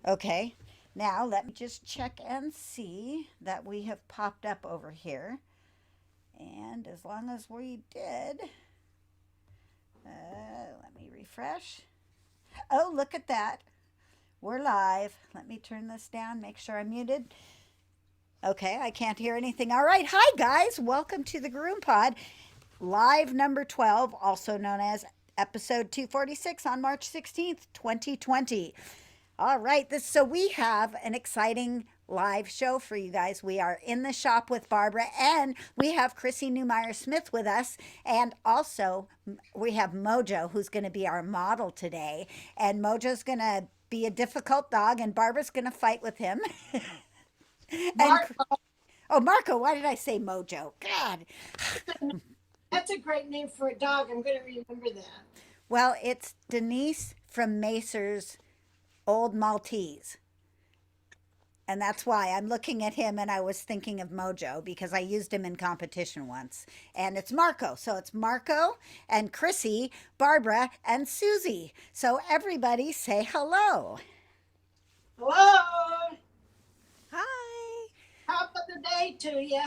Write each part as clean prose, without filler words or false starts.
Okay. Now let me just check and see that we have popped up over here. And as long as we did, let me refresh. Oh, look at that. We're live. Let me turn this down, make sure I'm muted. Okay, I can't hear anything. All right. Hi, guys. Welcome to the GroomPod, live number 12, also known as episode 246 on March 16th, 2020. All right, so we have an exciting live show for you guys. We are in the shop with Barbara, and we have Chrissy Newmeyer Smith with us, and also we have Mojo, who's going to be our model today. And Mojo's going to be a difficult dog, and Barbara's going to fight with him. and Mark, oh, Marco, why did I say Mojo? God. that's a great name for a dog. I'm going to remember that. Well, it's Denise from Macer's Old Maltese. And that's why I'm looking at him and I was thinking of Mojo because I used him in competition once. And it's Marco. So it's Marco and Chrissy, Barbara, and Susie. So everybody say hello. Hello. Hi. Top of the day to you.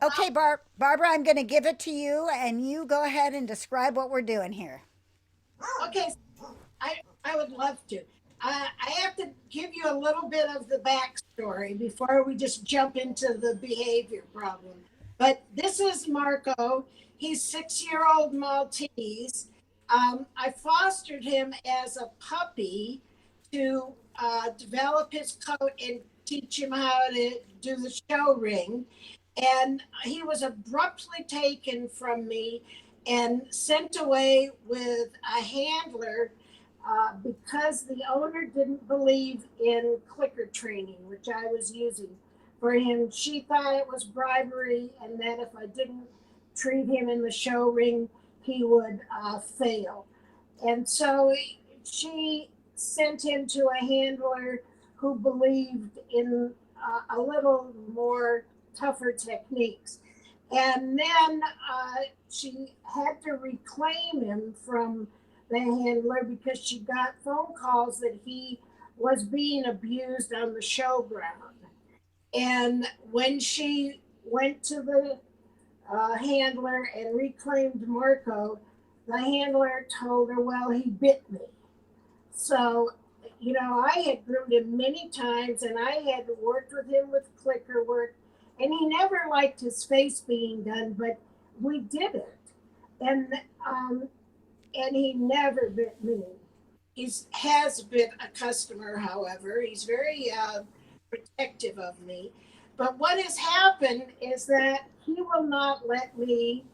Okay, Barbara, I'm going to give it to you and you go ahead and describe what we're doing here. Okay, I would love to. I have to give you a little bit of the backstory before we just jump into the behavior problem. But this is Marco. He's 6-year-old Maltese. I fostered him as a puppy to develop his coat and teach him how to do the show ring. And he was abruptly taken from me and sent away with a handler because the owner didn't believe in clicker training, which I was using for him. She thought it was bribery, and that if I didn't treat him in the show ring, he would fail. And so she sent him to a handler who believed in a little more tougher techniques. And then she had to reclaim him from the handler because she got phone calls that he was being abused on the showground. And when she went to the handler and reclaimed Marco, the handler told her, well, he bit me. So, I had groomed him many times and I had worked with him with clicker work, and he never liked his face being done, but we did it. And um, and he never bit me. He has been a customer, however. He's very protective of me. But what has happened is that he will not let me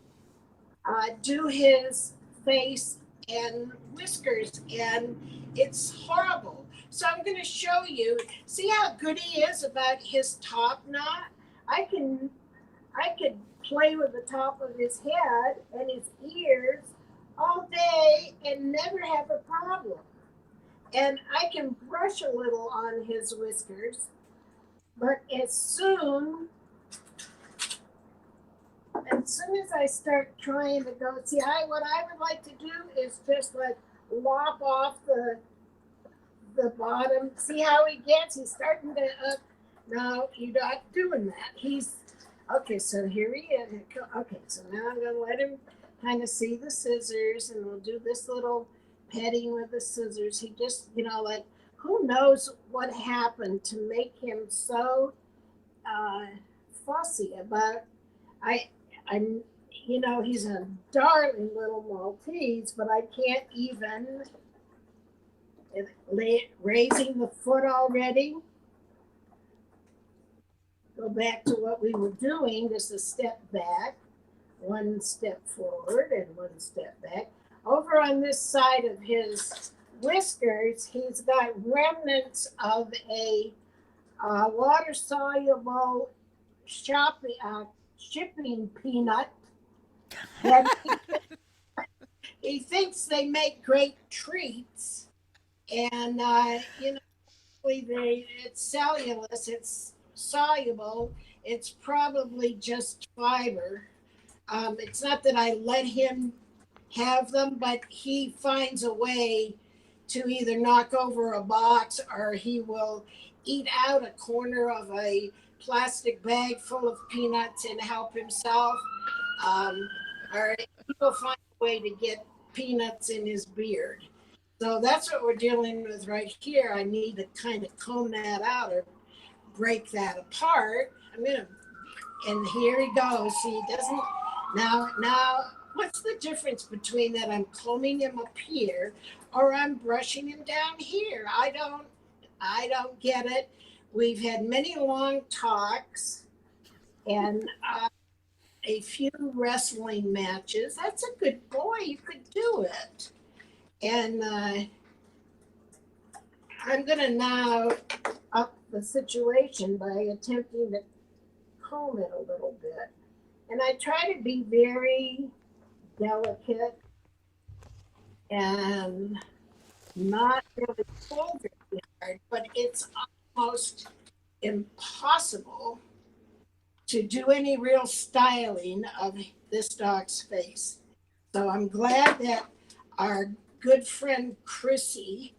do his face and whiskers, and it's horrible. So I'm going to show you. See how good he is about his top knot? I can I could play with the top of his head and his ears all day and never have a problem. And I can brush a little on his whiskers, but as soon as I start trying to go, see, what I would like to do is just like lop off the bottom. See how he gets? He's starting to. No, you're not doing that. He's okay. So here he is. Okay, so now I'm gonna let him kind of see the scissors, and we'll do this little petting with the scissors. He just, like, who knows what happened to make him so uh, fussy about. I I'm he's a darling little Maltese, but I can't even raising the foot already. Go back to what we were doing, just a step back, one step forward and one step back. Over on this side of his whiskers, he's got remnants of a water soluble shipping peanut that he thinks they make great treats. And, it's cellulose, it's soluble, it's probably just fiber. It's not that I let him have them, but he finds a way to either knock over a box or he will eat out a corner of a plastic bag full of peanuts and help himself. Um, or he will find a way to get peanuts in his beard. So that's what we're dealing with right here. I need to kind of comb that out or break that apart. I'm gonna, and here he goes. See, he doesn't, now, what's the difference between that I'm combing him up here or I'm brushing him down here? I don't get it. We've had many long talks and a few wrestling matches. That's a good boy. You could do it. And I'm going to now up the situation by attempting to comb it a little bit. And I try to be very delicate and not really pull very hard, but it's almost impossible to do any real styling of this dog's face. So I'm glad that our good friend Chrissy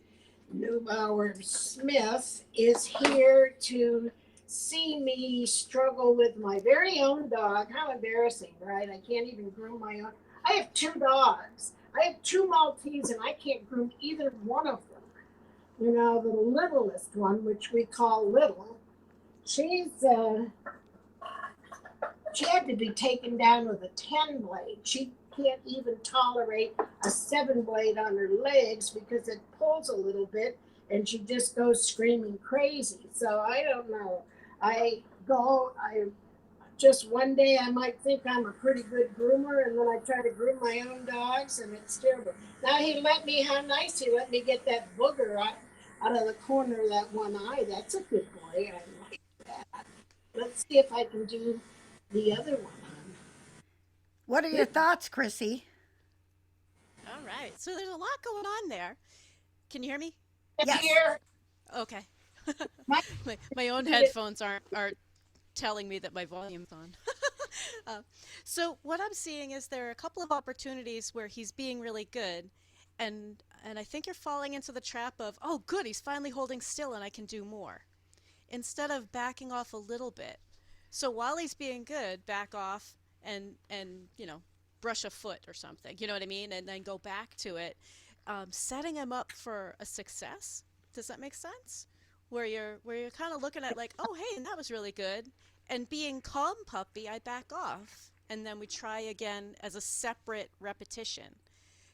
Neubauer Smith is here to see me struggle with my very own dog. How embarrassing, right? I can't even groom my own. I have two dogs. I have two Maltese, and I can't groom either one of them. You know, the littlest one, which we call Little, she had to be taken down with a 10 blade. She can't even tolerate a 7 blade on her legs because it pulls a little bit and she just goes screaming crazy. So I don't know. I just one day I might think I'm a pretty good groomer, and then I try to groom my own dogs and it's terrible. Now how nice he let me get that booger out of the corner of that one eye. That's a good boy. I like that. Let's see if I can do the other one. What are your thoughts, Chrissy? All right. So there's a lot going on there. Can you hear me? Yes. Here, Okay. my My own headphones aren't telling me that my volume's on. uh, so what I'm seeing is there are a couple of opportunities where he's being really good, and I think you're falling into the trap of, oh, good, he's finally holding still and I can do more, instead of backing off a little bit. So while he's being good, back off and brush a foot or something. You know what I mean? And then go back to it, setting him up for a success. Does that make sense? Where you're kind of looking at like, oh hey, that was really good, and being calm puppy, I back off, and then we try again as a separate repetition.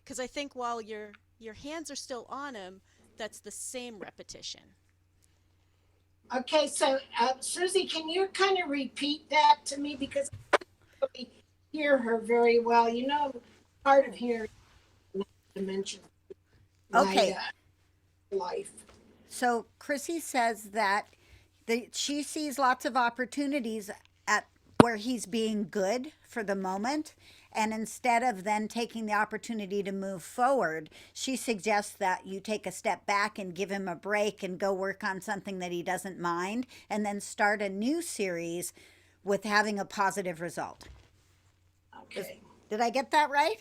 Because I think while your hands are still on him, that's the same repetition. Okay, so Susie, can you kind of repeat that to me because I really hear her very well. You know, part of Oh, hearing dimension my Okay. life. So Chrissy says that she sees lots of opportunities at where he's being good for the moment. And instead of then taking the opportunity to move forward, she suggests that you take a step back and give him a break and go work on something that he doesn't mind and then start a new series with having a positive result. Is, Okay. did I get that right?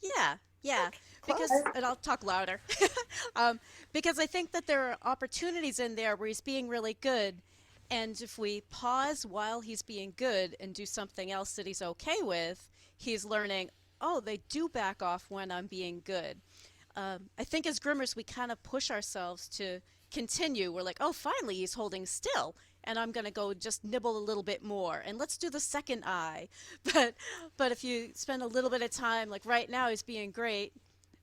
yeah, yeah. Okay, Because, close. and I'll talk louder, um, because I think that there are opportunities in there where he's being really good, and if we pause while he's being good and do something else that he's okay with, he's learning. Oh, they do back off when I'm being good. I think as groomers, we kind of push ourselves to continue. We're like, oh, finally, he's holding still. And I'm going to go just nibble a little bit more. And let's do the second eye. But but if you spend a little bit of time, like right now, he's being great,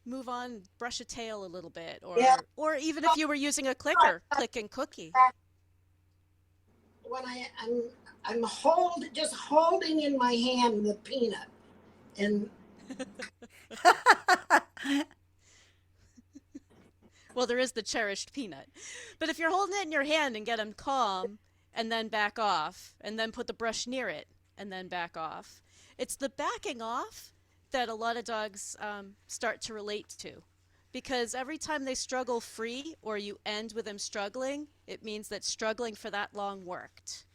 move on, brush a tail a little bit. Yeah. Or even if you were using a clicker, click and cookie. When I'm just holding in my hand the peanut, and Well, there is the cherished peanut. But if you're holding it in your hand and get him calm and then back off and then put the brush near it and then back off, it's the backing off that a lot of dogs start to relate to. Because every time they struggle free or you end with them struggling, it means that struggling for that long worked.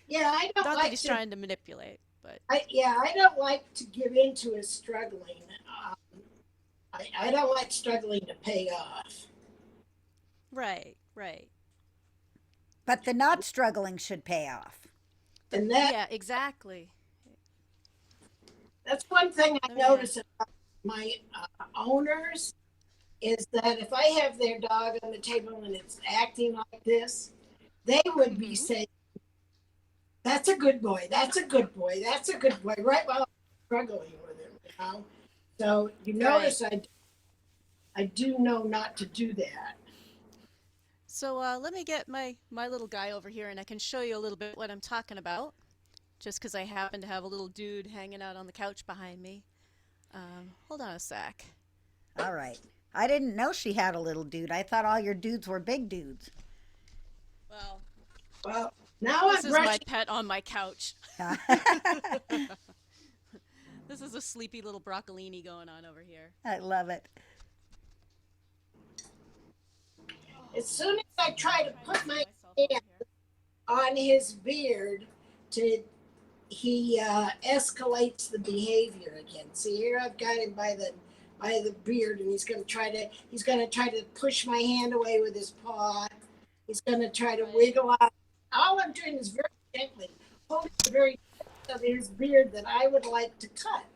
yeah, Not that he's trying to manipulate, but I don't like to give in to his struggling. I don't like struggling to pay off. Right, right. But the not struggling should pay off. And that Yeah, exactly. that's one thing I Oh yeah. notice about my owners is that if I have their dog on the table and it's acting like this, they would be Mhm. saying, "That's a good boy. That's a good boy. That's a good boy." Right while I'm struggling with him, you know. So you Right. notice I do know not to do that. So let me get my little guy over here, and I can show you a little bit what I'm talking about. Just because I happen to have a little dude hanging out on the couch behind me. Hold on a sec. All right. I didn't know she had a little dude. I thought all your dudes were big dudes. Well, Well, now this I'm is my brushing. pet on my couch. This is a sleepy little broccolini going on over here. I love it. As soon as I try to Try to put move my myself over hand here. on his beard, to he escalates the behavior again. See here, I've got him by the beard, and he's gonna try to push my hand away with his paw. He's gonna try to Right. wiggle out. All I'm doing is very gently holding the very tip of his beard that I would like to cut.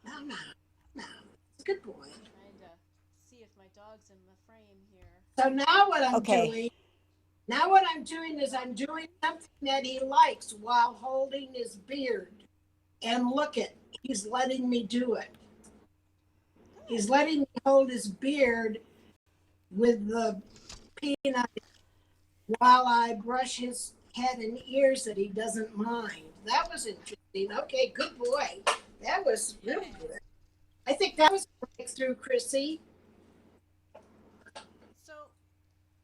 No, no, no. It's a good boy. Trying to see if my dog's in the frame here. So Okay. now what I'm doing is I'm doing something that he likes while holding his beard. And look at, he's letting me do it. He's Good. letting me hold his beard with the peanut while I brush his head and ears that he doesn't mind. That was interesting. Okay, good boy. That was real good. I think that was a breakthrough, Chrissy. So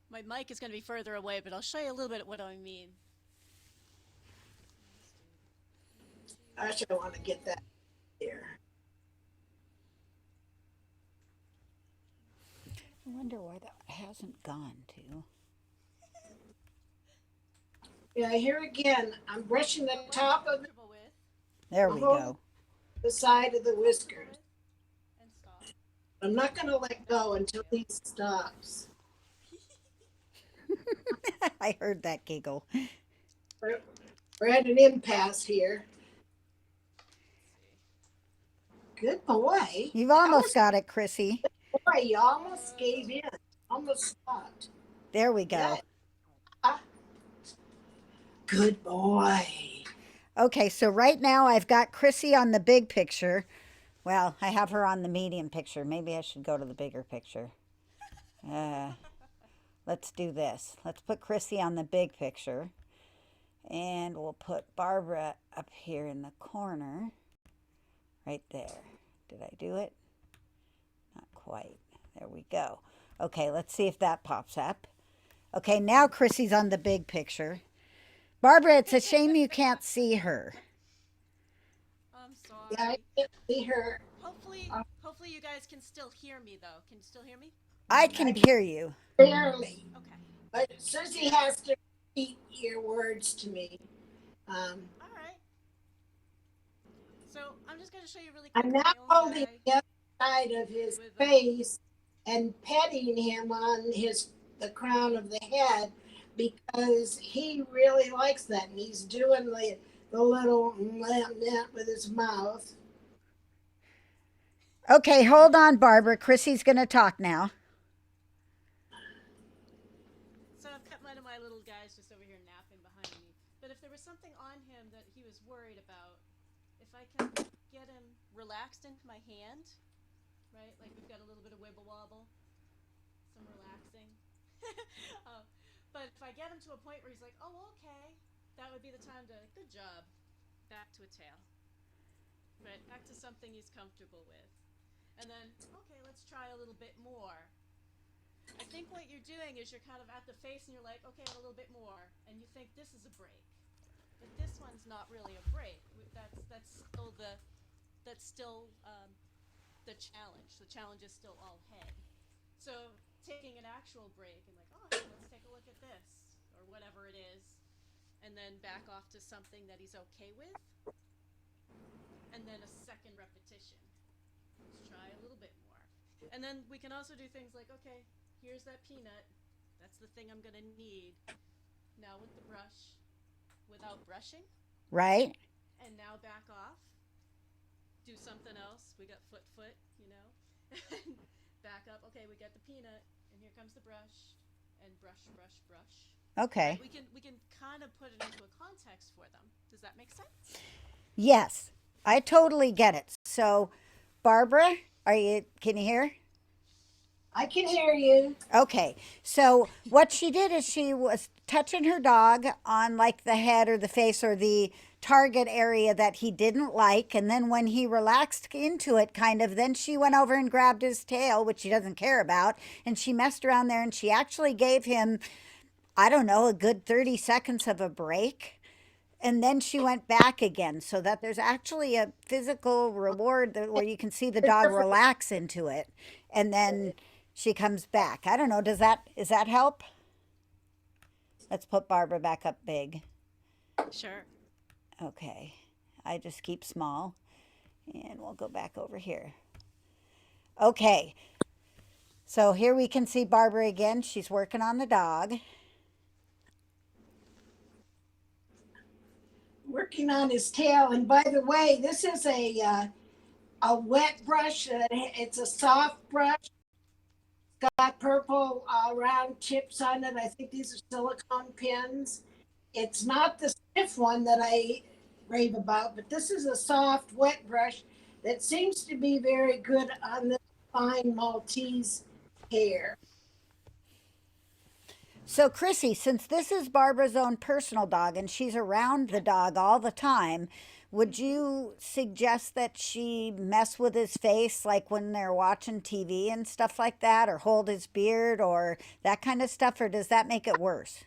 my mic is going to be further away, but I'll show you a little bit of what I mean. I should want to get that here. I wonder why that hasn't gone to. Yeah, here again, I'm brushing the So what are you top of the comfortable with? There we whole go. the side of the Comfortable whiskers. with? And stop. I'm not going to let That's go what I until he stops. I heard that giggle. We're, we're at an impasse here. Good boy. You've That almost was got it, Chrissy. boy. You almost gave in. Almost stopped. There we Yeah. go. Good boy. Okay, so right now I've got Chrissy on the big picture. Well, I have her on the medium picture. Maybe I should go to the bigger picture. Uh, let's do this. Let's put Chrissy on the big picture. And we'll put Barbara up here in the corner. Right there. Did I do it? Not quite. There we go. Okay, let's see if that pops up. Okay, now Chrissy's on the big picture. Barbara, it's a shame you can't see her. I'm Yeah, I sorry. can't see her. Hopefully you guys can still hear me though. Can you still hear me? I can I hear you. barely. Okay. But Susie has to repeat your words to me. Um, All right. So I'm just going to show you really I'm quick now my own holding guy the other side of his with face and petting him on the crown of the head because he really likes that, and he's doing the little with his mouth. Okay, hold on, Barbara. Chrissy's going to talk now. So I've got one of my little guys just over here napping behind me. But if there was something on him that he was worried about, if I can get him relaxed into my hand, right? Like we've got a little bit of wibble wobble, some relaxing. uh, but if I get him to a point where he's like, oh, okay, that would be the time to, good job, back to a tail. Right, back to something he's comfortable with. And then, okay, let's try a little bit more. I think what you're doing is you're kind of at the face and you're like, okay, a little bit more, and you think this is a break, but this one's not really a break. That's still the challenge. The challenge is still all head. So taking an actual break and like, oh, hey, let's take a look at this or whatever it is, and then back off to something that he's okay with, and then a second repetition. Let's try a little bit more. And then we can also do things like, okay, here's that peanut. That's the thing I'm going to need. Now with the brush, without brushing, Right? and now back off. Do something else. We got foot, you know. Back up. Okay, we got the peanut, and here comes the brush, and brush. Right? Okay. We can kind of put it into a context for them. Does that make sense? Yes, I totally get it. So, Barbara, can you hear? I can hear you. Okay. So, what she did is she was touching her dog on like the head or the face or the target area that he didn't like. And then when he relaxed into it, kind of, then she went over and grabbed his tail, which she doesn't care about. And she messed around there and she actually gave him, I don't know, a good 30 seconds of a break. And then she went back again so that there's actually a physical reward where you can see the dog relax into it. And then she comes back. I don't know. Is that help? Let's put Barbara back up big. Sure. Okay. I just keep small and we'll go back over here. Okay. So here we can see Barbara again. She's working on the dog. Working on his tail. And by the way, this is a wet brush. It's a soft brush. It's got purple round tips on it. I think these are silicone pins. It's not the stiff one that I rave about, but this is a soft, wet brush that seems to be very good on this fine Maltese hair. So, Chrissy, since this is Barbara's own personal dog and she's around the dog all the time, would you suggest that she mess with his face like when they're watching TV and stuff like that, or hold his beard or that kind of stuff, or does that make it worse?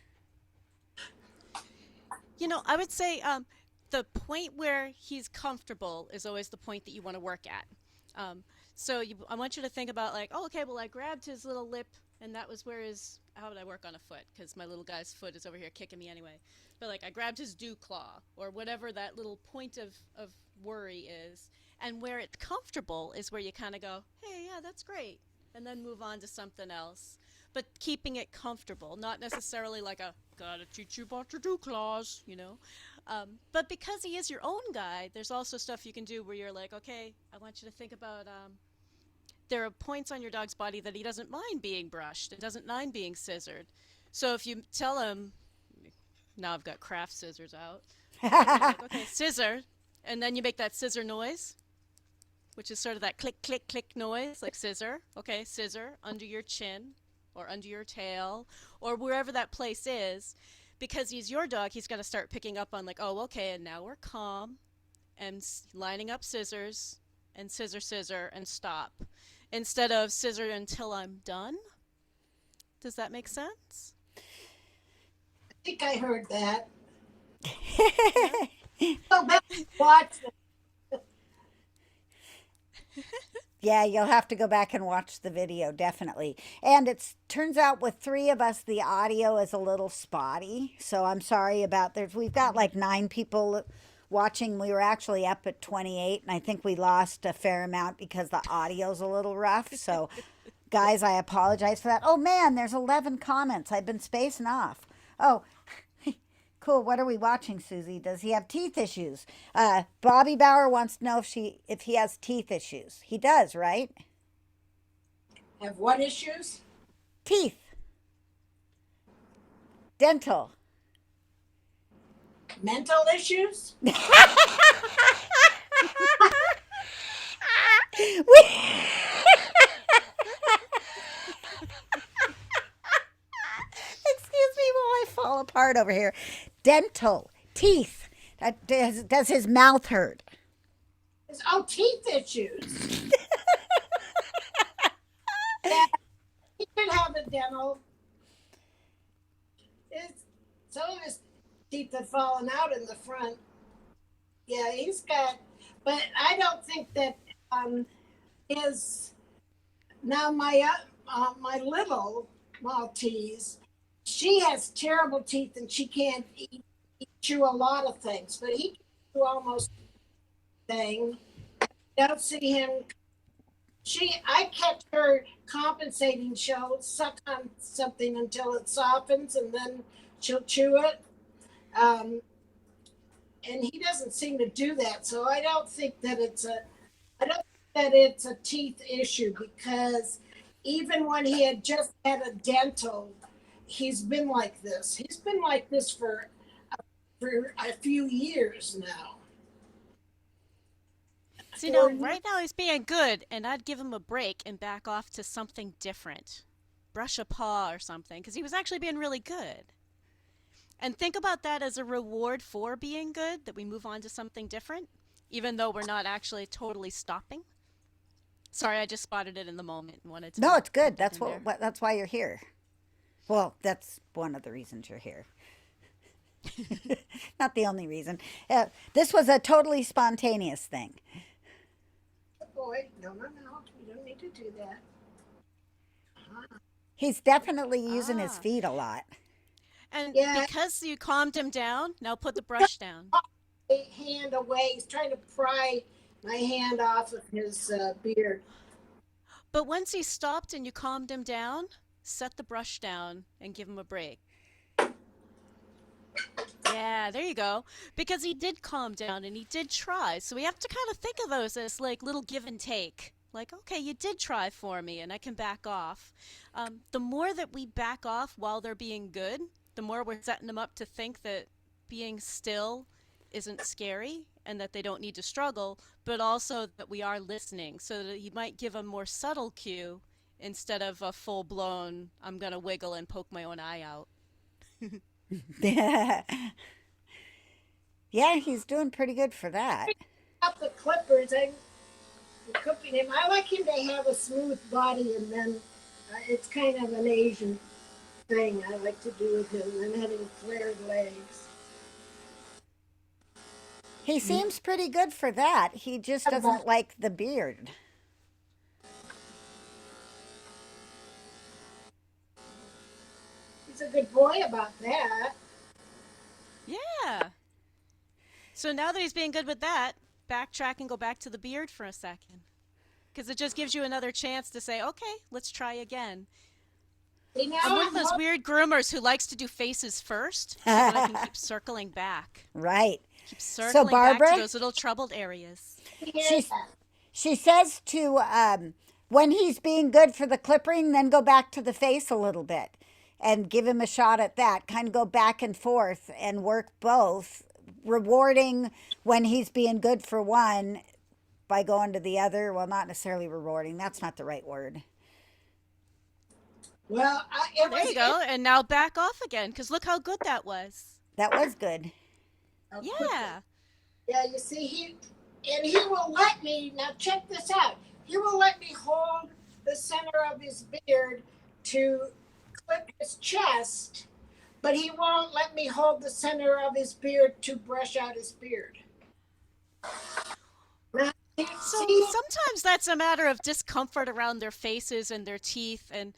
You know, I would say the point where he's comfortable is always the point that you want to work at. I want you to think about like, oh, okay, well, I grabbed his little lip, and that was where his. How would I work on a foot? Because my little guy's foot is over here kicking me anyway. But like, I grabbed his dew claw or whatever that little point of worry is, and where it's comfortable is where you kind of go, hey, yeah, that's great, and then move on to something else. But keeping it comfortable, not necessarily like a gotta teach you about your dew claws, you know. But because he is your own guy, there's also stuff you can do where you're like, okay, I want you to think about there are points on your dog's body that he doesn't mind being brushed and doesn't mind being scissored. So if you tell him, now I've got craft scissors out, you're like, okay, scissor, and then you make that scissor noise, which is sort of that click, click, click noise, like scissor. Okay, scissor under your chin or under your tail or wherever that place is. Because he's your dog, he's going to start picking up on, like, oh, okay, and now we're calm and lining up scissors and scissor, and stop. Instead of scissor until I'm done. Does that make sense? I think I heard that. Yeah. Go back and watch it. Yeah, you'll have to go back and watch the video, definitely. And it turns out with three of us, the audio is a little spotty. So I'm sorry about there's we've got like 9 people watching. We were actually up at 28, and I think we lost a fair amount because the audio's a little rough. So guys, I apologize for that. Oh man, there's 11 comments. I've been spacing off. Oh, cool. What are we watching, Susie? Does he have teeth issues? Bobby Bauer wants to know if he has teeth issues. He does, right? Have what issues? Teeth. Dental. Mental issues? We- Excuse me while I fall apart over here. Dental. Teeth. Does his mouth hurt? Oh, teeth issues. Yeah, he could have a dental. It's, some of his teeth have fallen out in the front. Yeah, he's got, but I don't think that his, now my little Maltese, she has terrible teeth and she can't chew a lot of things, but he can chew almost anything. I don't see him I catch her compensating. She'll suck on something until it softens, and then she'll chew it. Um, and he doesn't seem to do that. So I don't think that it's a teeth issue because even when he had just had a dental, he's been like this. He's been like this for a few years now. See, now, right now he's being good, and I'd give him a break and back off to something different. Brush a paw or something, because he was actually being really good. And think about that as a reward for being good, that we move on to something different, even though we're not actually totally stopping. Sorry, I just spotted it in the moment and wanted No, to it's good. put that That's in there. that's why you're here. Well, that's one of the reasons you're here. Not the only reason. This was a totally spontaneous thing. Boy, no, no, no. You don't need to do that. He's definitely using his Ah. feet a lot. And Yeah, because you calmed him down, now put the brush down. my hand away. He's trying to pry my hand off of his beard. But once he stopped and you calmed him down, set the brush down and give him a break. Yeah, there you go. Because he did calm down and he did try. So we have to kind of think of those as like little give and take. Like, okay, you did try for me and I can back off. The more that we back off while they're being good, the more we're setting them up to think that being still isn't scary and that they don't need to struggle, but also that we are listening. So that you might give a more subtle cue instead of a full blown, I'm going to wiggle and poke my own eye out. Yeah, he's doing pretty good for that. Up the clippers. I'm clipping him. I like him to have a smooth body, and then it's kind of an Asian thing I like to do with him. And having flared legs. He seems pretty good for that. He just doesn't like the beard. He's a good boy about that. Yeah. So now that he's being good with that, backtrack and go back to the beard for a second. Because it just gives you another chance to say, okay, let's try again. See, now I'm one of I'm those weird groomers who likes to do faces first so that I can keep circling back. Right. Keep So circling back to Barbara, those little troubled areas. hoping to hear she that. she says to when he's being good for the clipping, then go back to the face a little bit and give him a shot at that. Kind of go back and forth and work both, rewarding when he's being good for one by going to the other. Well, not necessarily rewarding. That's not the right word. Well, There you go. And now back off again because look how good that was. That was good. I'll put that. Yeah. Yeah, you see, he will let me. Now check this out. He will let me hold the center of his beard to clip his chest, but he won't let me hold the center of his beard to brush out his beard. Now, So see, sometimes that's a matter of discomfort around their faces and their teeth. And,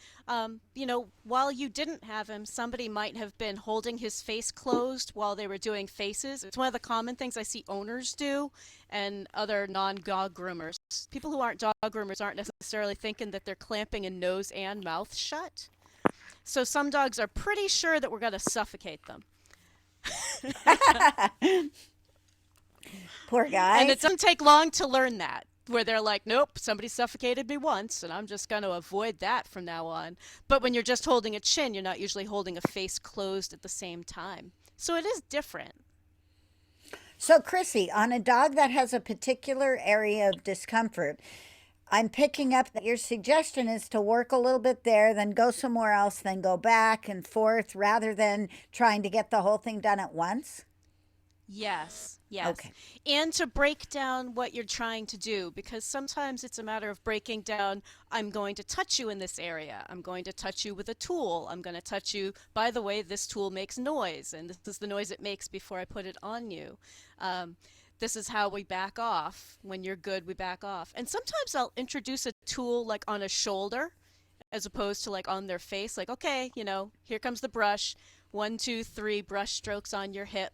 while you didn't have him, somebody might have been holding his face closed while they were doing faces. It's one of the common things I see owners do and other non dog groomers. People who aren't dog groomers aren't necessarily thinking that they're clamping a nose and mouth shut. So some dogs are pretty sure that we're going to suffocate them. Poor And it guys. doesn't take long to learn that, where they're like, nope, somebody suffocated me once, and I'm just going to avoid that from now on. But when you're just holding a chin, you're not usually holding a face closed at the same time. So it is different. So, Chrissy, on a dog that has a particular area of discomfort, I'm picking up that your suggestion is to work a little bit there, then go somewhere else, then go back and forth rather than trying to get the whole thing done at once. Yes, yes. Okay. And to break down what you're trying to do, because sometimes it's a matter of breaking down, I'm going to touch you in this area. I'm going to touch you with a tool. I'm going to touch you, by the way, this tool makes noise, and this is the noise it makes before I put it on you. Um, this is how we back off. When you're good, we back off. And sometimes I'll introduce a tool like on a shoulder as opposed to like on their face. Like, okay, here comes the brush. 1, 2, 3 brush strokes on your hip.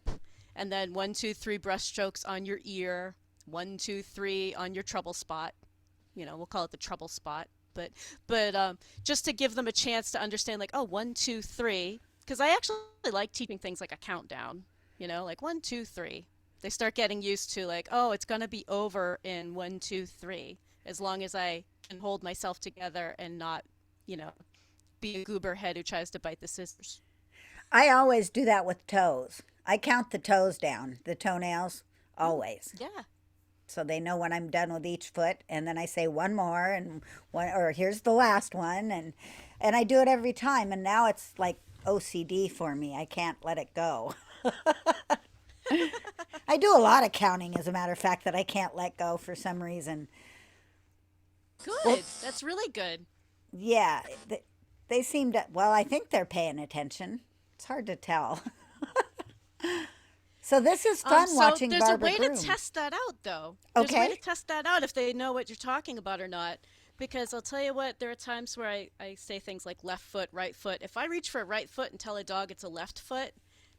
And then 1, 2, 3 brush strokes on your ear. 1, 2, 3 on your trouble spot. we'll call it the trouble spot. But just to give them a chance to understand, like, oh, 1, 2, 3, because I actually like teaching things like a countdown, like 1, 2, 3. They start getting used to, like, oh, it's gonna be over in 1, 2, 3, as long as I can hold myself together and not, you know, be a goober head who tries to bite the scissors. I always do that with toes. I count the toes down, the toenails, Mm, always. yeah. So they know when I'm done with each foot, and then I say one more, and one, or here's the last one, and I do it every time. And now it's like OCD for me. I can't let it go. I do a lot of counting, as a matter of fact, that I can't let go for some reason. Well, Good. That's really good. yeah, they seem to. Well, I think they're paying attention. It's hard to tell. So this is fun So watching there's a Barbara way to groom. test that out, though. There's a way to Okay. test that out if they know what you're talking about or not. Because I'll tell you what, there are times where I say things like left foot, right foot. If I reach for a right foot and tell a dog it's a left foot,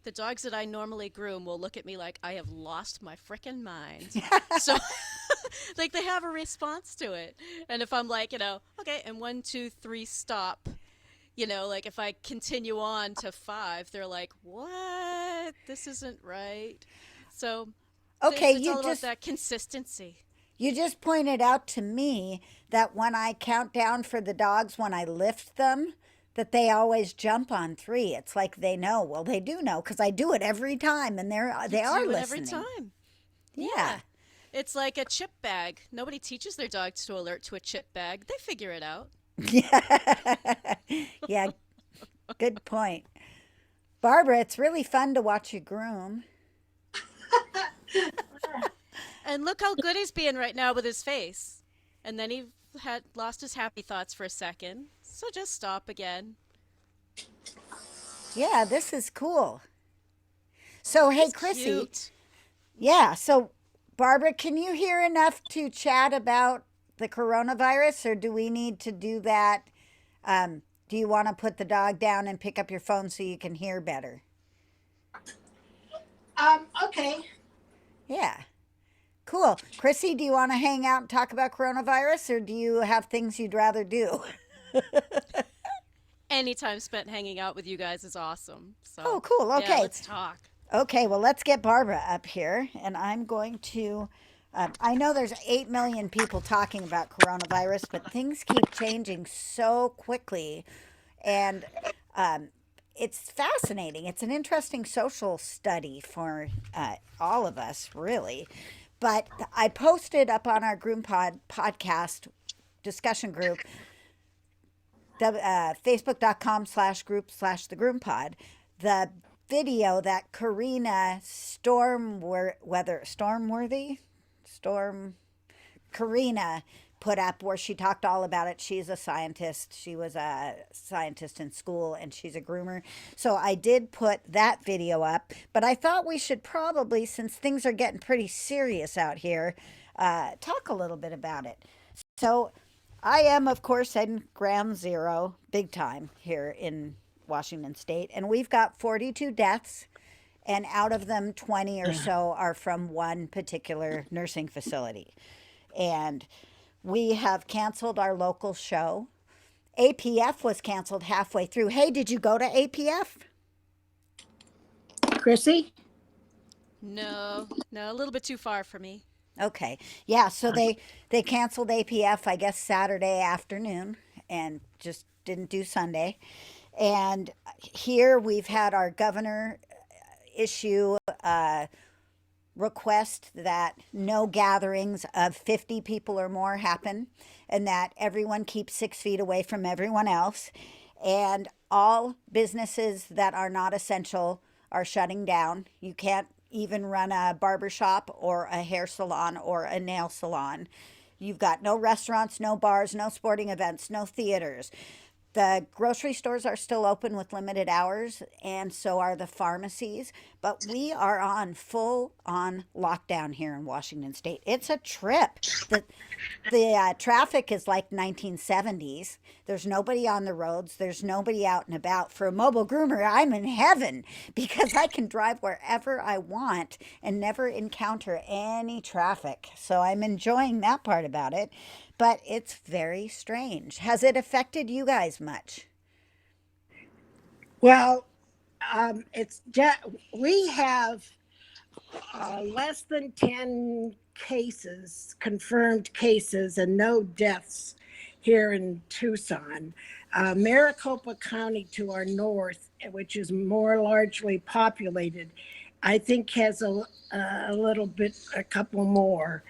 the dogs that I normally groom will look at me like I have lost my frickin' mind. So, like, they have a response to it. And if I'm like, okay, and 1, 2, 3, stop, like if I continue on to 5, they're like, what? This isn't right. So Okay, it's you all about just that consistency. you just pointed out to me that when I count down for the dogs when I lift them, that they always jump on 3. It's like they know. Well, they do know because I do it every time, and You they are do it every listening. time. Yeah. Yeah. It's like a chip bag. Nobody teaches their dogs to alert to a chip bag. They figure it out. Yeah. Yeah, good point. Barbara, it's really fun to watch you groom. And look how good he's being right now with his face. And then he had lost his happy thoughts for a second. So just stop again. Yeah, this is cool. So, hey, He's Chrissy, cute. yeah, so Barbara, can you hear enough to chat about the coronavirus, or do we need to do that? Do you want to put the dog down and pick up your phone so you can hear better? Okay. Yeah, cool. Chrissy, do you want to hang out and talk about coronavirus, or do you have things you'd rather do? Any time spent hanging out with you guys is awesome. Oh, So, cool. yeah, Okay. let's talk. Okay, well, let's get Barbara up here, and I'm going to. I know there's 8 million people talking about coronavirus, but things keep changing so quickly, and um, it's fascinating. It's an interesting social study for all of us, really. But I posted up on our GroomPod podcast discussion group, facebook.com/group/the GroomPod, the video that Karina Storm Karina put up where she talked all about it. She's a scientist. She was a scientist in school and she's a groomer. So I did put that video up, but I thought we should probably, since things are getting pretty serious out here, talk a little bit about it. So I am, of course, in ground zero, big time here in Washington State, and we've got 42 deaths, and out of them, 20 or so are from one particular nursing facility. And we have canceled our local show. APF was canceled halfway through. Hey, did you go to APF? Chrissy? No, no, a little bit too far for me. Okay. Yeah, so they canceled APF, I guess, Saturday afternoon and just didn't do Sunday. And here we've had our governor issue a request that no gatherings of 50 people or more happen and that everyone keeps 6 feet away from everyone else. And all businesses that are not essential are shutting down. You can't even run a barber shop or a hair salon or a nail salon. You've got no restaurants, no bars, no sporting events, no theaters. The grocery stores are still open with limited hours, and so are the pharmacies. But we are on full on lockdown here in Washington State. It's a trip. The traffic is like 1970s. There's nobody on the roads. There's nobody out and about. For a mobile groomer, I'm in heaven because I can drive wherever I want and never encounter any traffic. So I'm enjoying that part about it. but it's very strange. Has it affected you guys much? Well, it's just, we have less than 10 cases, confirmed cases, and no deaths here in Tucson. Maricopa County to our north, which is more largely populated, I think has a little bit, a couple more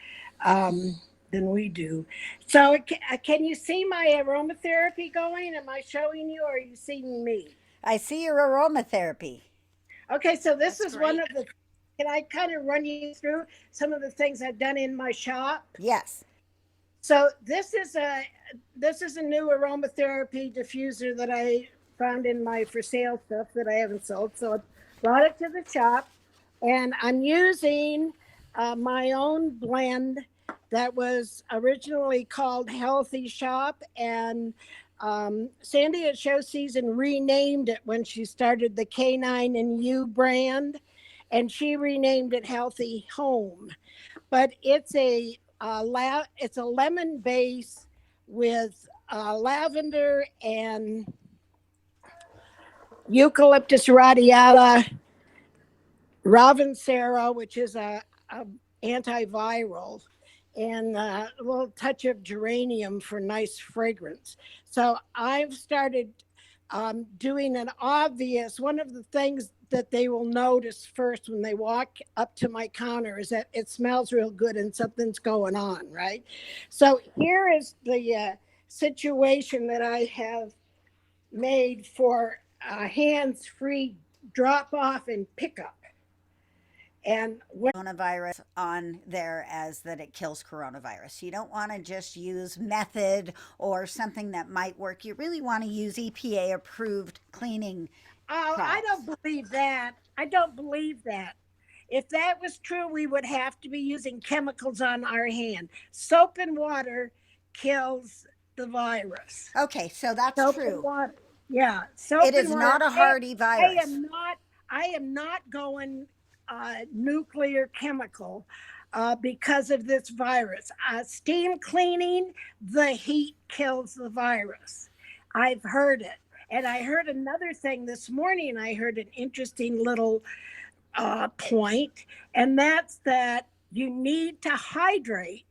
than we do. So, can you see my aromatherapy going? Am I showing you, or are you seeing me? I see your aromatherapy. Okay, so this That's is one great. of the. Can I kind of run you through some of the things I've done in my shop? Yes. So this is a new aromatherapy diffuser that I found in my for sale stuff that I haven't sold. So I brought it to the shop, and I'm using my own blend that was originally called Healthy Shop, and Sandy at Show Season renamed it when she started the K9 and U brand, and she renamed it Healthy Home. But it's a lemon base with lavender and eucalyptus radiata, Ravensara, which is a antiviral, and a little touch of geranium for nice fragrance. So I've started doing an obvious one of the things that they will notice first when they walk up to my counter is that it smells real good and something's going on, right? So here is the situation that I have made for hands-free drop off and pickup. And when Coronavirus on there as that it kills coronavirus. You don't want to just use method or something that might work. You really want to use EPA approved cleaning oh, I products. don't believe that. I don't believe that. If that was true, we would have to be using chemicals on our hand. Soap and water kills the virus. Okay, so that's Soap and true. water. Yeah, It soap and is water. not a I, hardy I virus. am not. I am not going nuclear chemical because of this virus. Steam cleaning, the heat kills the virus. I've heard it. And I heard another thing this morning. I heard an interesting little point, and that's that you need to hydrate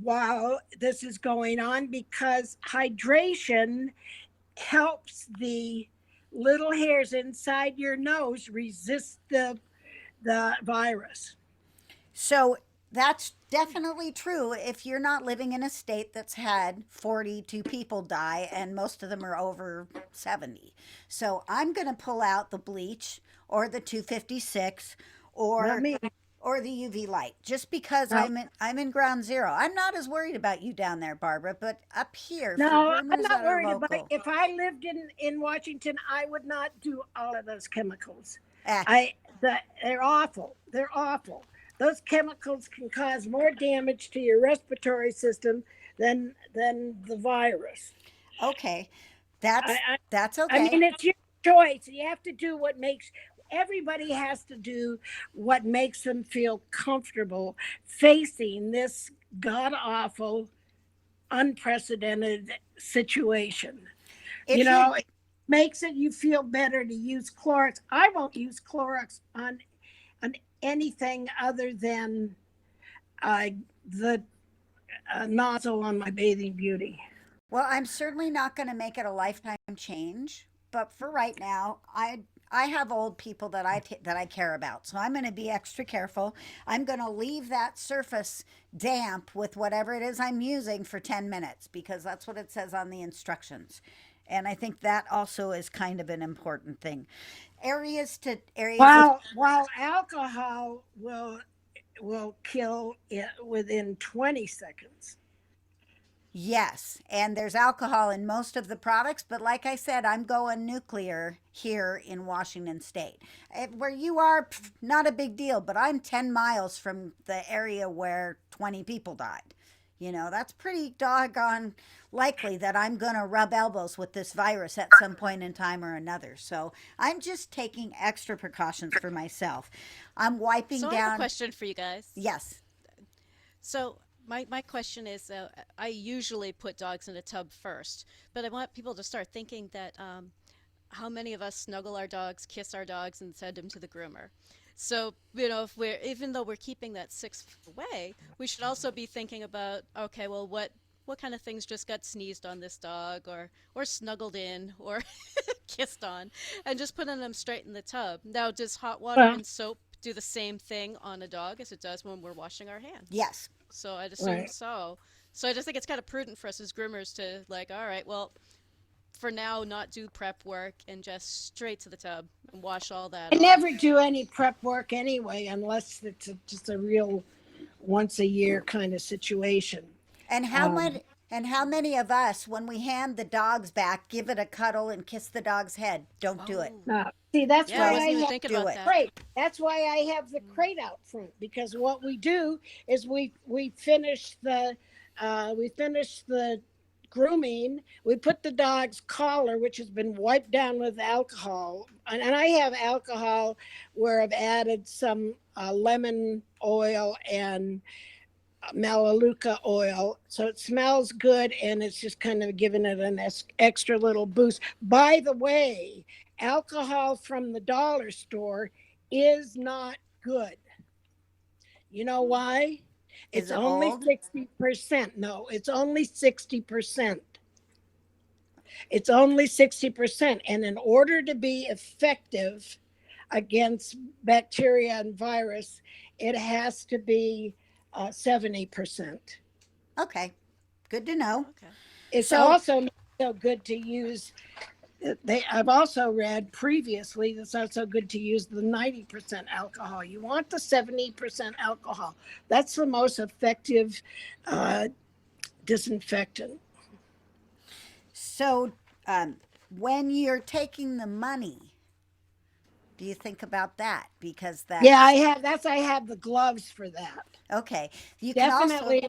while this is going on because hydration helps the little hairs inside your nose resist the virus. So that's definitely true if you're not living in a state that's had 42 people die and most of them are over 70. So I'm going to pull out the bleach or the 256 Not or me. or the UV light just because No, I'm in ground zero. I'm not as worried about you down there, Barbara, but up here for no, I'm groomers not that are worried about it. local. If I lived in Washington, I would not do all of those chemicals. Eh, I they're awful. They're awful. Those chemicals can cause more damage to your respiratory system than the virus. okay. I, That's I that's I okay. mean, it's your choice. You have to do what makes everybody has to do what makes them feel comfortable facing this god awful, unprecedented situation. You If you know, it makes it you feel better to use Clorox. I won't use Clorox on anything other than uh, the nozzle on my bathing beauty. Well, I'm certainly not going to make it a lifetime change, but for right now, I have old people that I care about. So I'm going to be extra careful. I'm going to leave that surface damp with whatever it is I'm using for 10 minutes because that's what it says on the instructions. And I think that also is kind of an important thing. Areas of While alcohol will kill it within 20 seconds. Yes, and there's alcohol in most of the products, but like I said, I'm going nuclear here in Washington State. Where you are, not a big deal, but I'm 10 miles from the area where 20 people died. You know, that's pretty doggone likely that I'm going to rub elbows with this virus at some point in time or another. So I'm just taking extra precautions for myself. I'm wiping So I have a down. question for you guys. Yes. So my question is, I usually put dogs in a tub first, but I want people to start thinking that how many of us snuggle our dogs, kiss our dogs, and send them to the groomer? So, if we're, even though we're keeping that 6 foot away, we should also be thinking about, okay, well, what kind of things just got sneezed on this dog, or snuggled in, or kissed on, and just putting them straight in the tub. Now, does hot water Well, and soap do the same thing on a dog as it does when we're washing our hands? Yes. So I'd assume right. so. So I just think it's kind of prudent for us as groomers to, like, all right, well, for now, not do prep work and just straight to the tub and wash all that I never off. do any prep work anyway, unless it's just a real once a year kind of situation. And how Um, many and how many of us, when we hand the dogs back, give it a cuddle and kiss the dog's head? Don't do it. Oh, See, that's yeah, I why Don't wasn't even I have thinking do about it. that. crate. That's why I have the Mm. crate out front, because what we do is we finish the grooming. We put the dog's collar, which has been wiped down with alcohol, and I have alcohol where I've added some lemon oil and Melaleuca oil. So it smells good and it's just kind of giving it an extra little boost. By the way, alcohol from the dollar store is not good. You know Hmm. why? Is It's it only old? 60%. No, it's only 60%. It's only 60%. And in order to be effective against bacteria and virus, it has to be 70%. Okay. Good to know. Okay. It's So, also not so good to use. I've also read previously it's also good to use the 90% alcohol. You want the 70% alcohol. That's the most effective uh, disinfectant. so when you're taking the money, do you think about that? Because Yeah, that's I have the gloves for that. okay. You can also, Definitely,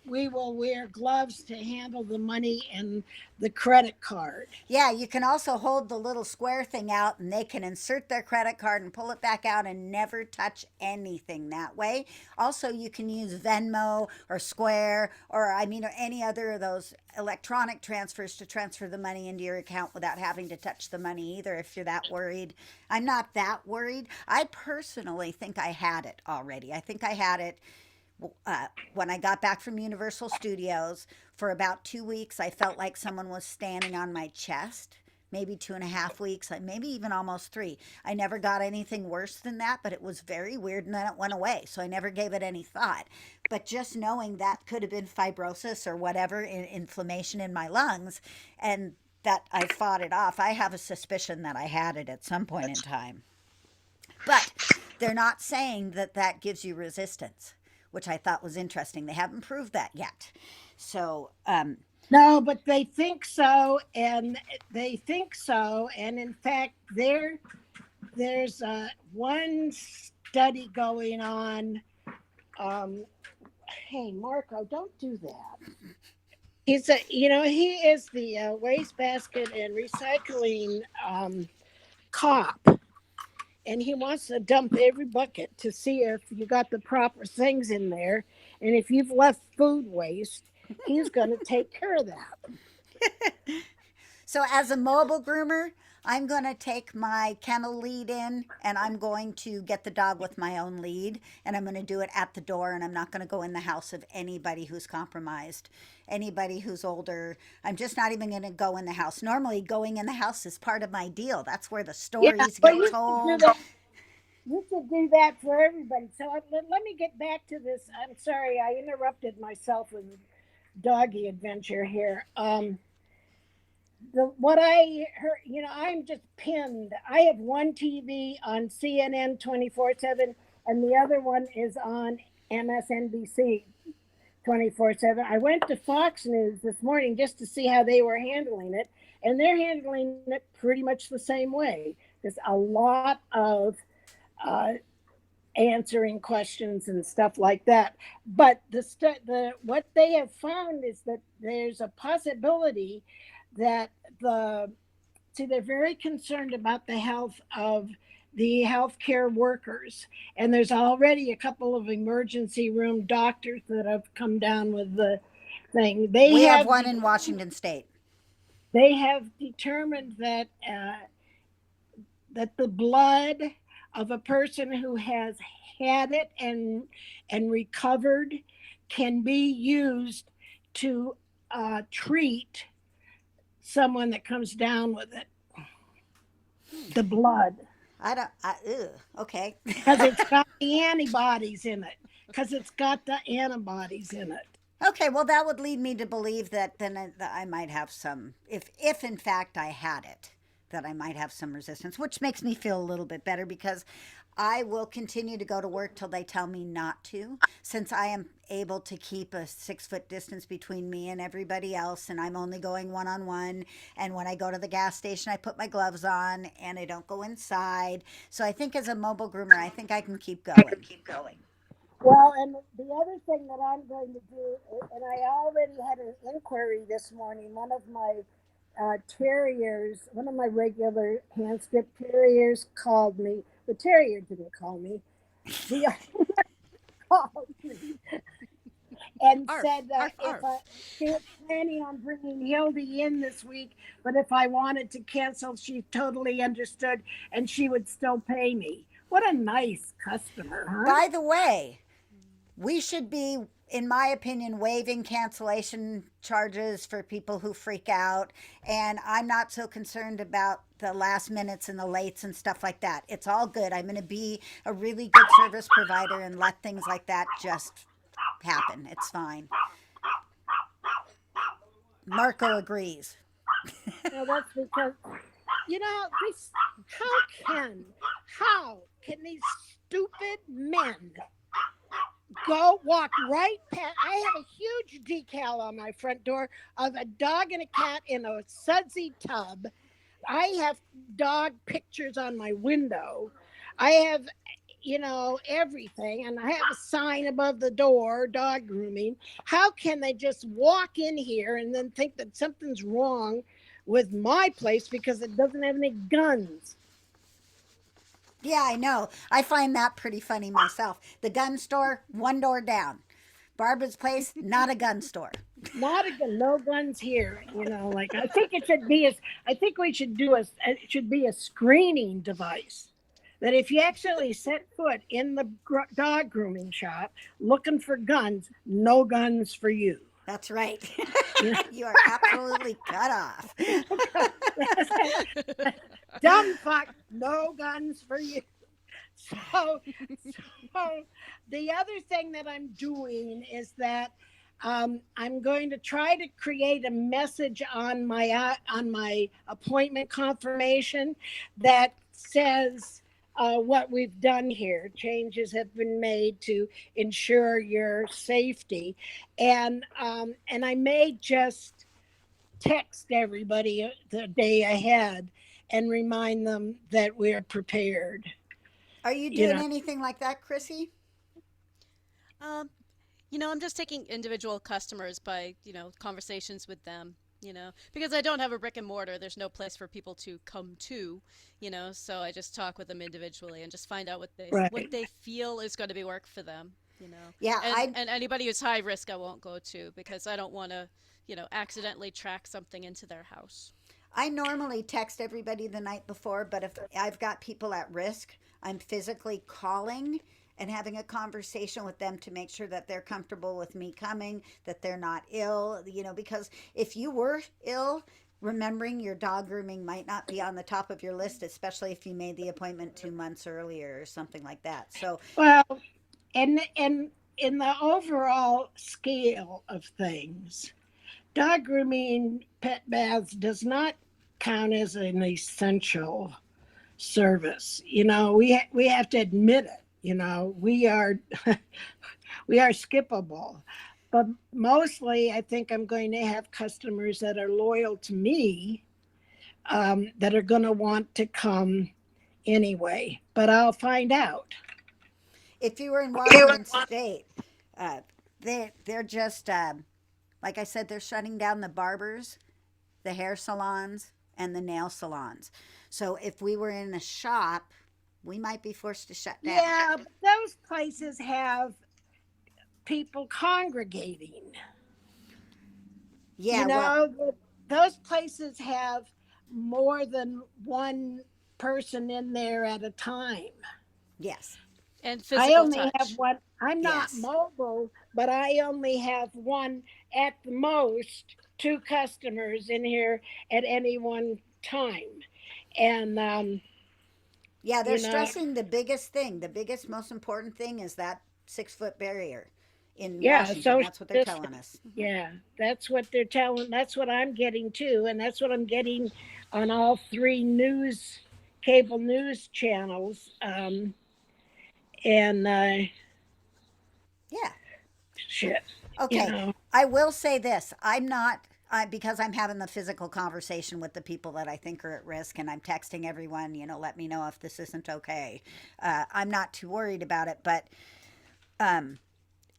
we will wear gloves to handle the money and the credit card. yeah, you can also hold the little square thing out and they can insert their credit card and pull it back out and never touch anything that way. Also, you can use Venmo or Square or, I mean, or any other of those electronic transfers to transfer the money into your account without having to touch the money either if you're that worried. I'm not that worried. I personally think I had it already. I think I had it when I got back from Universal Studios. For about 2 weeks, I felt like someone was standing on my chest. Maybe 2.5 weeks, maybe even almost three. I never got anything worse than that, but it was very weird and then it went away. So I never gave it any thought. But just knowing that could have been fibrosis or whatever, inflammation in my lungs, and that I fought it off, I have a suspicion that I had it at some point in time. But they're not saying that that gives you resistance, which I thought was interesting. They haven't proved that yet. So, No, but they think so, and in fact, there's one study going on. Um, hey, Marco, don't do that. He is the wastebasket and recycling cop, and he wants to dump every bucket to see if you got the proper things in there, and if you've left food waste, he's going to take care of that. so as a mobile groomer, I'm going to take my kennel lead in and I'm going to get the dog with my own lead and I'm going to do it at the door and I'm not going to go in the house of anybody who's compromised, anybody who's older. I'm just not even going to go in the house. Normally, going in the house is part of my deal. That's where the Yeah, stories but get you should do told. that. You should do that for everybody. So let me get back to this. I'm sorry, I interrupted myself with doggy adventure here. What I heard, I'm just pinned. I have one TV on CNN 24/7, and the other one is on MSNBC 24/7. I went to Fox News this morning just to see how they were handling it, and they're handling it pretty much the same way. There's a lot of uh, answering questions and stuff like that. But what they have found is that there's a possibility that the see they're very concerned about the health of the healthcare workers. And there's already a couple of emergency room doctors that have come down with the thing. We have one in Washington State. They have determined that the blood of a person who has had it and recovered can be used to treat someone that comes down with it. The blood, Okay. because it's got the antibodies in it. Because it's got the antibodies in it. Okay, well, that would lead me to believe that then I might have some, if in fact I had it, that I might have some resistance, which makes me feel a little bit better because I will continue to go to work till they tell me not to, since I am able to keep a 6 foot distance between me and everybody else, and I'm only going one on one. And when I go to the gas station, I put my gloves on and I don't go inside. So I think as a mobile groomer, I think I can keep going. Well, and the other thing that I'm going to do, and I already had an inquiry this morning. One of my terriers, one of my regular hand skip terriers called me. The terrier didn't call me. The owner called me and Arf, said that arf, if I arf. she was planning on bringing Hildy in this week, but if I wanted to cancel, she totally understood and she would still pay me. What a nice customer, huh? By the way, we should be, in my opinion, waiving cancellation charges for people who freak out. And I'm not so concerned about the last minutes and the lates and stuff like that. It's all good. I'm going to be a really good service provider and let things like that just happen. It's fine. Marco agrees. No, that's because this. How can these stupid men go walk right past? I have a huge decal on my front door of a dog and a cat in a sudsy tub. I have dog pictures on my window. I have, everything. And I have a sign above the door, dog grooming. How can they just walk in here and then think that something's wrong with my place because it doesn't have any guns? Yeah, I know. I find that pretty funny myself. The gun store, one door down. Barbara's place, not a gun store. Not again, no guns here. Like I think it should be I think we should do it should be a screening device. That if you actually set foot in the dog grooming shop looking for guns, no guns for you. That's right. Yeah. You are absolutely cut off. Dumb fuck, no guns for you. So the other thing that I'm doing is that I'm going to try to create a message on my appointment confirmation that says what we've done here. Changes have been made to ensure your safety, and I may just text everybody the day ahead and remind them that we're prepared. Are you You doing know, anything like that, Chrissy? Um, I'm just taking individual customers by, conversations with them, because I don't have a brick and mortar. There's no place for people to come to, so I just talk with them individually and just find out what right. they feel is going to be work for them, you know. Yeah, And anybody who's high risk I won't go to because I don't want to, accidentally track something into their house. I normally text everybody the night before, but if I've got people at risk, I'm physically calling and having a conversation with them to make sure that they're comfortable with me coming, that they're not ill, because if you were ill, remembering your dog grooming might not be on the top of your list, especially if you made the appointment 2 months earlier or something like that. So, Well, and in the overall scale of things, dog grooming, pet baths does not count as an essential service. We have to admit it. We are we are skippable. But mostly, I think I'm going to have customers that are loyal to me, that are going to want to come anyway. But I'll find out. if you were in Washington State, uh, they're just like I said, they're shutting down the barbers, the hair salons, and the nail salons. So if we were in a shop we might be forced to shut down. Yeah, but those places have people congregating. Yeah, You well, know, those places have more than one person in there at a time. yes, And I physical only have touch. one. I'm not yes. mobile, but I only have one at the most, two customers in here at any one time. And, Yeah, they're you know, stressing the biggest thing. The biggest, most important thing is that 6 foot barrier in yeah, Washington. social That's what they're telling distance. us. Hmm. Yeah, that's what they're telling. That's what I'm getting too. And that's what I'm getting on all three cable news channels. And Yeah. shit, you Okay. know. I will say this. I'm not, because I'm having the physical conversation with the people that I think are at risk, and I'm texting everyone, let me know if this isn't okay. I'm not too worried about it, but um,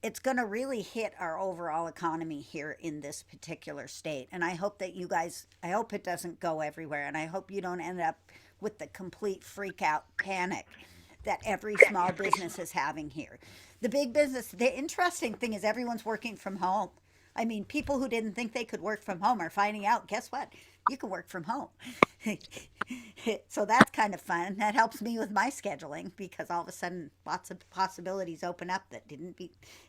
it's going to really hit our overall economy here in this particular state. And I hope that you guys, I hope it doesn't go everywhere. And I hope you don't end up with the complete freak out panic that every small business is having here. The big business, the interesting thing is everyone's working from home. I mean, people who didn't think they could work from home are finding out, guess what? You can work from home. So that's kind of fun. That helps me with my scheduling because all of a sudden lots of possibilities open up that didn't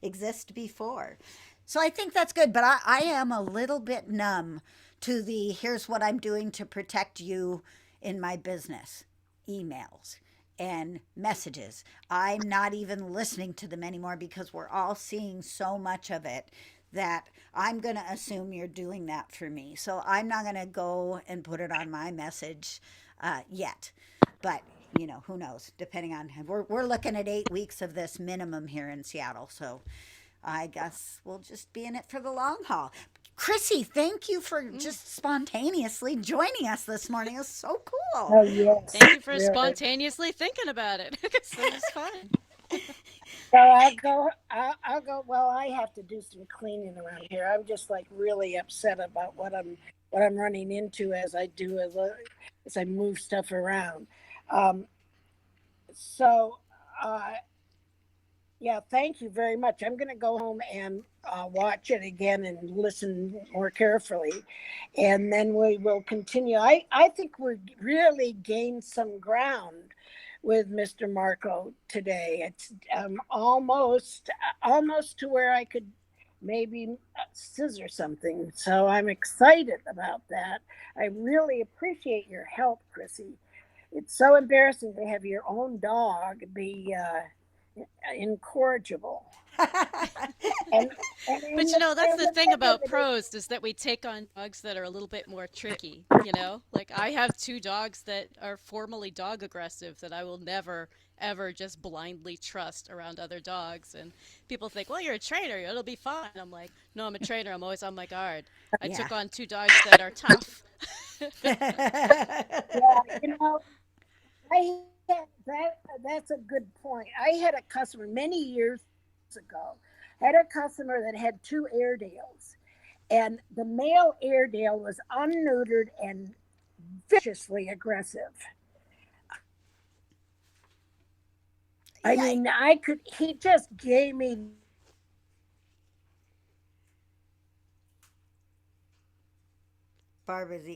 exist before. So I think that's good, but I am a little bit numb to the here's what I'm doing to protect you in my business emails and messages. I'm not even listening to them anymore because we're all seeing so much of it that I'm going to assume you're doing that for me. So I'm not going to go and put it on my message yet. But, who knows? Depending on, we're looking at 8 weeks of this minimum here in Seattle. So I guess we'll just be in it for the long haul. Chrissy, thank you for Mm. just spontaneously joining us this morning. It's so cool. Oh yes, Thank you for really. spontaneously thinking about it, because that was fun. So I'll go. I'll go. Well, I have to do some cleaning around here. I'm just like really upset about what I'm running into as I do as I move stuff around. Um, so uh, yeah, thank you very much. I'm going to go home and watch it again and listen more carefully, and then we will continue. I think we really gained some ground with Mr. Marco today. It's almost to where I could maybe scissor something. So I'm excited about that. I really appreciate your help, Chrissy. It's so embarrassing to have your own dog be incorrigible. And and But that's in the the thing middle of about it, pros is that we take on dogs that are a little bit more tricky, Like I have two dogs that are formally dog aggressive that I will never ever just blindly trust around other dogs. And people think, "Well, you're a trainer, it'll be fine." I'm like, "No, I'm a trainer. I'm always on my guard." I Yeah. took on two dogs that are tough. yeah, I had that. That's a good point. I had a customer many years ago. Had a customer that had two Airedales, and the male Airedale was unneutered and viciously aggressive. I Yeah, mean, I could. He just gave me the Barbara's.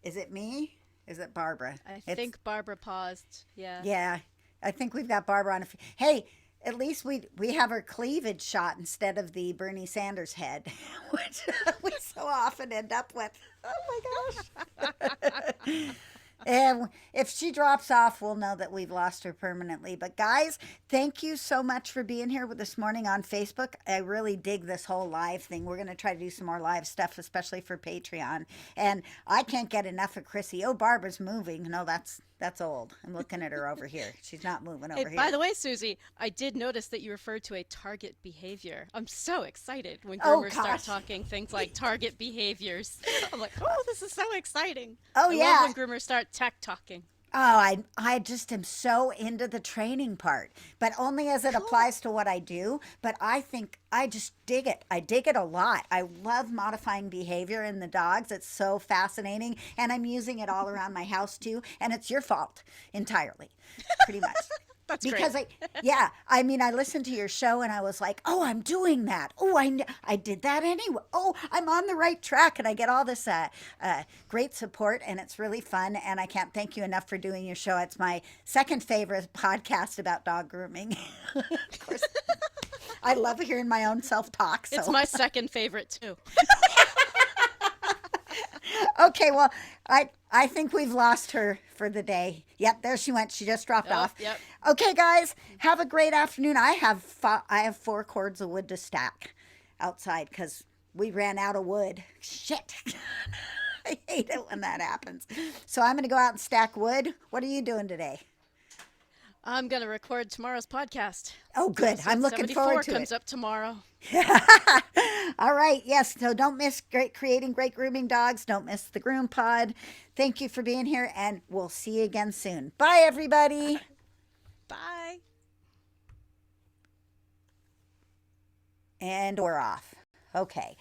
Is it me? Is it Barbara? I It's think Barbara paused. Yeah. Yeah. I think we've got Barbara on. Hey, at least we have her cleavage shot instead of the Bernie Sanders head, which we so often end up with. Oh my gosh. And if she drops off, we'll know that we've lost her permanently. But guys, thank you so much for being here this morning on Facebook. I really dig this whole live thing. We're going to try to do some more live stuff, especially for Patreon. And I can't get enough of Chrissy. Oh, Barbara's moving. No, that's old. I'm looking at her over here. She's not moving Hey, over by here. the way, Susie, I did notice that you referred to a target behavior. I'm so excited when Oh groomers start gosh. talking things like target behaviors. I'm like, oh, this is so exciting. Oh I love yeah. when groomers start tech talking. Oh, I just am so into the training part, but only as it Cool. applies to what I do. But I think I just dig it. I dig it a lot. I love modifying behavior in the dogs. It's so fascinating. And I'm using it all around my house too. And it's your fault entirely, pretty much. That's great. Because yeah, I mean, I listened to your show and I was like, oh, I'm doing that. Oh, I did that anyway. Oh, I'm on the right track. And I get all this great support and it's really fun. And I can't thank you enough for doing your show. It's my second favorite podcast about dog grooming. Of course, I love hearing my own self talk. It's So, my second favorite too. okay, well, I think we've lost her for the day. Yep, there she went. She just dropped Oh, off. yep. Okay, guys, have a great afternoon. I have 4 cords of wood to stack outside because we ran out of wood. Shit. I hate it when that happens. So I'm going to go out and stack wood. What are you doing today? I'm gonna record tomorrow's podcast. Oh, good. I'm Episode looking 74 forward to comes it. up tomorrow. All right. Yes. So don't miss creating great grooming dogs. Don't miss the GroomPod. Thank you for being here, and we'll see you again soon. Bye, everybody. Bye. And we're off. Okay.